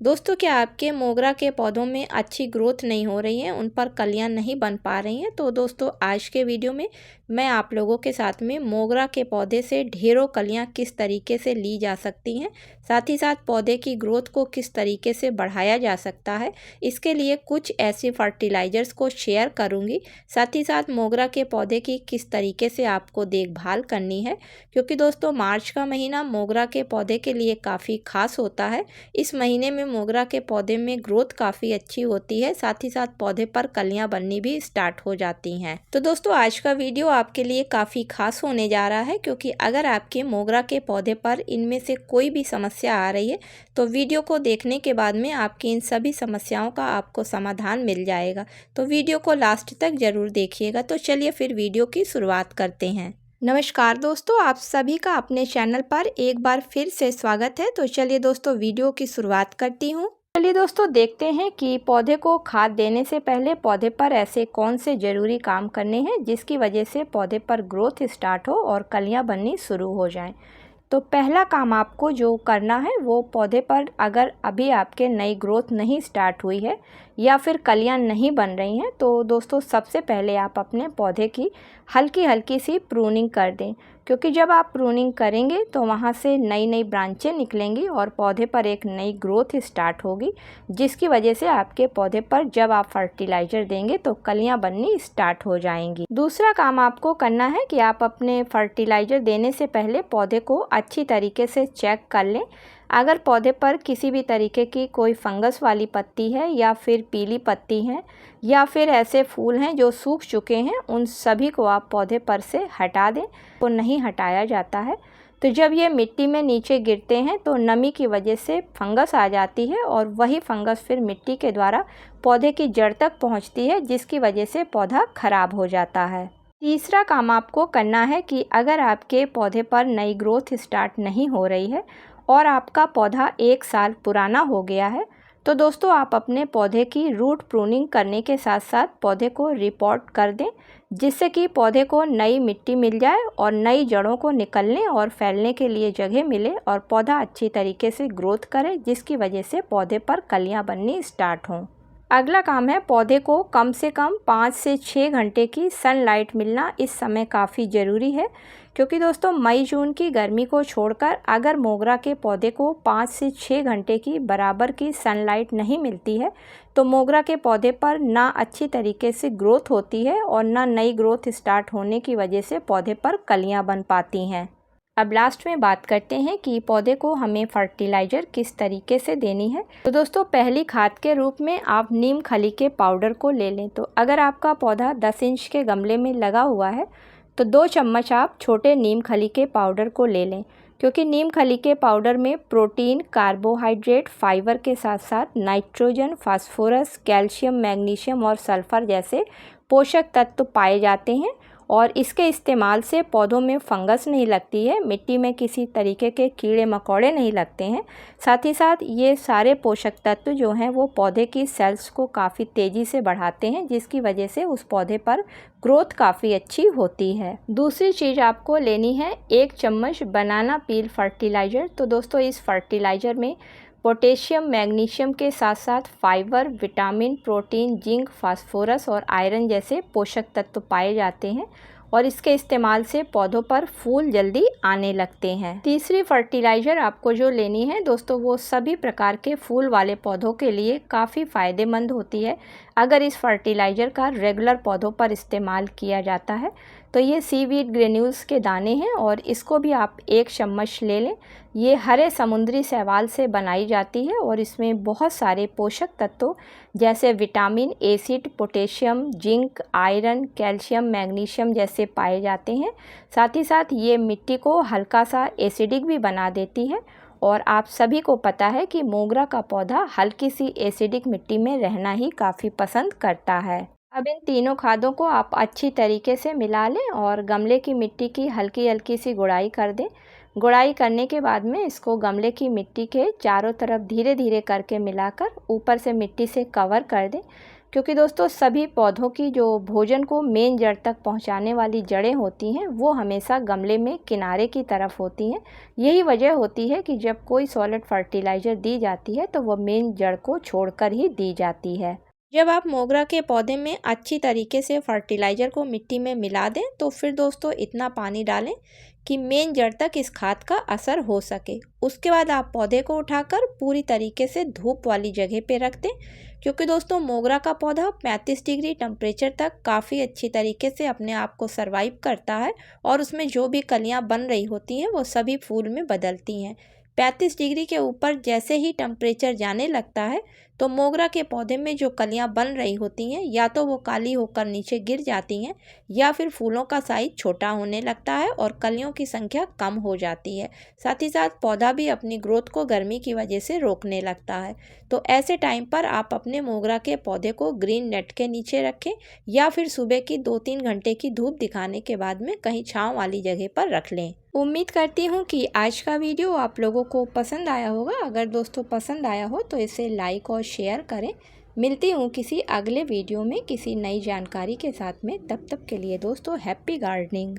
दोस्तों, क्या आपके मोगरा के पौधों में अच्छी ग्रोथ नहीं हो रही है, उन पर कलियां नहीं बन पा रही हैं? तो दोस्तों, आज के वीडियो में मैं आप लोगों के साथ में मोगरा के पौधे से ढेरों कलियां किस तरीके से ली जा सकती हैं, साथ ही साथ पौधे की ग्रोथ को किस तरीके से बढ़ाया जा सकता है, इसके लिए कुछ ऐसे फर्टिलाइजर्स को शेयर करूंगी। साथ ही साथ मोगरा के पौधे की किस तरीके से आपको देखभाल करनी है, क्योंकि दोस्तों मार्च का महीना मोगरा के पौधे के लिए काफ़ी खास होता है। इस महीने में मोगरा के पौधे में ग्रोथ काफ़ी अच्छी होती है, साथ ही साथ पौधे पर कलियां बननी भी स्टार्ट हो जाती हैं। तो दोस्तों, आज का वीडियो आपके लिए काफ़ी खास होने जा रहा है, क्योंकि अगर आपके मोगरा के पौधे पर इनमें से कोई भी समस्या आ रही है तो वीडियो को देखने के बाद में आपकी इन सभी समस्याओं का आपको समाधान मिल जाएगा। तो वीडियो को लास्ट तक ज़रूर देखिएगा। तो चलिए फिर वीडियो की शुरुआत करते हैं। नमस्कार दोस्तों, आप सभी का अपने चैनल पर एक बार फिर से स्वागत है। तो चलिए दोस्तों, वीडियो की शुरुआत करती हूँ। चलिए दोस्तों, देखते हैं कि पौधे को खाद देने से पहले पौधे पर ऐसे कौन से ज़रूरी काम करने हैं जिसकी वजह से पौधे पर ग्रोथ स्टार्ट हो और कलियाँ बननी शुरू हो जाएं। तो पहला काम आपको जो करना है वो पौधे पर अगर अभी आपके नई ग्रोथ नहीं स्टार्ट हुई है या फिर कलियां नहीं बन रही हैं, तो दोस्तों सबसे पहले आप अपने पौधे की हल्की हल्की सी प्रूनिंग कर दें, क्योंकि जब आप प्रूनिंग करेंगे तो वहाँ से नई नई ब्रांचें निकलेंगी और पौधे पर एक नई ग्रोथ स्टार्ट होगी, जिसकी वजह से आपके पौधे पर जब आप फर्टिलाइज़र देंगे तो कलियां बननी स्टार्ट हो जाएंगी। दूसरा काम आपको करना है कि आप अपने फर्टिलाइज़र देने से पहले पौधे को अच्छी तरीके से चेक कर लें। अगर पौधे पर किसी भी तरीके की कोई फंगस वाली पत्ती है या फिर पीली पत्ती है या फिर ऐसे फूल हैं जो सूख चुके हैं, उन सभी को आप पौधे पर से हटा दें। वो नहीं हटाया जाता है तो जब ये मिट्टी में नीचे गिरते हैं तो नमी की वजह से फंगस आ जाती है और वही फंगस फिर मिट्टी के द्वारा पौधे की जड़ तक पहुंचती है, जिसकी वजह से पौधा खराब हो जाता है। तीसरा काम आपको करना है कि अगर आपके पौधे पर नई ग्रोथ स्टार्ट नहीं हो रही है और आपका पौधा 1 साल पुराना हो गया है, तो दोस्तों आप अपने पौधे की रूट प्रूनिंग करने के साथ साथ पौधे को रिपोर्ट कर दें, जिससे कि पौधे को नई मिट्टी मिल जाए और नई जड़ों को निकलने और फैलने के लिए जगह मिले और पौधा अच्छी तरीके से ग्रोथ करे, जिसकी वजह से पौधे पर कलियां बननी स्टार्ट हों। अगला काम है पौधे को कम से कम 5 से 6 घंटे की सनलाइट मिलना इस समय काफ़ी ज़रूरी है, क्योंकि दोस्तों मई जून की गर्मी को छोड़कर अगर मोगरा के पौधे को 5 से 6 घंटे की बराबर की सनलाइट नहीं मिलती है तो मोगरा के पौधे पर ना अच्छी तरीके से ग्रोथ होती है और ना नई ग्रोथ स्टार्ट होने की वजह से पौधे पर कलियां बन पाती हैं। अब लास्ट में बात करते हैं कि पौधे को हमें फर्टिलाइज़र किस तरीके से देनी है। तो दोस्तों पहली खाद के रूप में आप नीम खली के पाउडर को ले लें। तो अगर आपका पौधा 10 इंच के गमले में लगा हुआ है तो 2 चम्मच आप छोटे नीम खली के पाउडर को ले लें, क्योंकि नीम खली के पाउडर में प्रोटीन, कार्बोहाइड्रेट, फाइबर के साथ साथ नाइट्रोजन, फास्फोरस, कैल्शियम, मैग्नीशियम और सल्फर जैसे पोषक तत्व पाए जाते हैं और इसके इस्तेमाल से पौधों में फंगस नहीं लगती है, मिट्टी में किसी तरीके के कीड़े मकोड़े नहीं लगते हैं। साथ ही साथ ये सारे पोषक तत्व जो हैं वो पौधे की सेल्स को काफ़ी तेज़ी से बढ़ाते हैं, जिसकी वजह से उस पौधे पर ग्रोथ काफ़ी अच्छी होती है। दूसरी चीज़ आपको लेनी है 1 चम्मच बनाना पील फर्टिलाइज़र। तो दोस्तों इस फर्टिलाइज़र में पोटेशियम, मैग्नीशियम के साथ साथ fibre, vitamin, protein, zinc, phosphorus और आयरन जैसे पोषक तत्व पाए जाते हैं और इसके इस्तेमाल से पौधों पर फूल जल्दी आने लगते हैं। तीसरी फर्टिलाइज़र आपको जो लेनी है दोस्तों वो सभी प्रकार के फूल वाले पौधों के लिए काफ़ी फ़ायदेमंद होती है अगर इस फर्टिलाइज़र का रेगुलर पौधों पर इस्तेमाल किया जाता है। तो ये सीवीड ग्रेन्यूल्स के दाने हैं और इसको भी आप 1 चम्मच ले लें। ये हरे समुद्री शैवाल से बनाई जाती है और इसमें बहुत सारे पोषक तत्व जैसे vitamin, acid, potassium, zinc, iron, calcium, magnesium जैसे पाए जाते हैं। साथ ही साथ ये मिट्टी को हल्का सा एसिडिक भी बना देती है और आप सभी को पता है कि मोगरा का पौधा हल्की सी एसिडिक मिट्टी में रहना ही काफ़ी पसंद करता है। अब इन तीनों खादों को आप अच्छी तरीके से मिला लें और गमले की मिट्टी की हल्की हल्की सी गुड़ाई कर दें। गुड़ाई करने के बाद में इसको गमले की मिट्टी के चारों तरफ धीरे धीरे करके मिलाकर ऊपर से मिट्टी से कवर कर दें। क्योंकि दोस्तों सभी पौधों की जो भोजन को मेन जड़ तक पहुंचाने वाली जड़ें होती हैं वो हमेशा गमले में किनारे की तरफ होती हैं। यही वजह होती है कि जब कोई सॉलिड फर्टिलाइज़र दी जाती है तो वह मेन जड़ को छोड़कर ही दी जाती है। जब आप मोगरा के पौधे में अच्छी तरीके से फर्टिलाइज़र को मिट्टी में मिला दें तो फिर दोस्तों इतना पानी डालें कि मेन जड़ तक इस खाद का असर हो सके। उसके बाद आप पौधे को उठाकर पूरी तरीके से धूप वाली जगह पे रख दें, क्योंकि दोस्तों मोगरा का पौधा 35 डिग्री टेम्परेचर तक काफ़ी अच्छी तरीके से अपने आप को सर्वाइव करता है और उसमें जो भी कलियां बन रही होती हैं वो सभी फूल में बदलती हैं। 35 डिग्री के ऊपर जैसे ही टेम्परेचर जाने लगता है तो मोगरा के पौधे में जो कलियां बन रही होती हैं या तो वो काली होकर नीचे गिर जाती हैं या फिर फूलों का साइज छोटा होने लगता है और कलियों की संख्या कम हो जाती है। साथ ही साथ पौधा भी अपनी ग्रोथ को गर्मी की वजह से रोकने लगता है। तो ऐसे टाइम पर आप अपने मोगरा के पौधे को ग्रीन नेट के नीचे रखें या फिर सुबह की 2-3 घंटे की धूप दिखाने के बाद में कहीं छांव वाली जगह पर रख लें। उम्मीद करती हूँ कि आज का वीडियो आप लोगों को पसंद आया होगा। अगर दोस्तों पसंद आया हो तो इसे लाइक और शेयर करें। मिलती हूँ किसी अगले वीडियो में किसी नई जानकारी के साथ में। तब तक के लिए दोस्तों हैप्पी गार्डनिंग।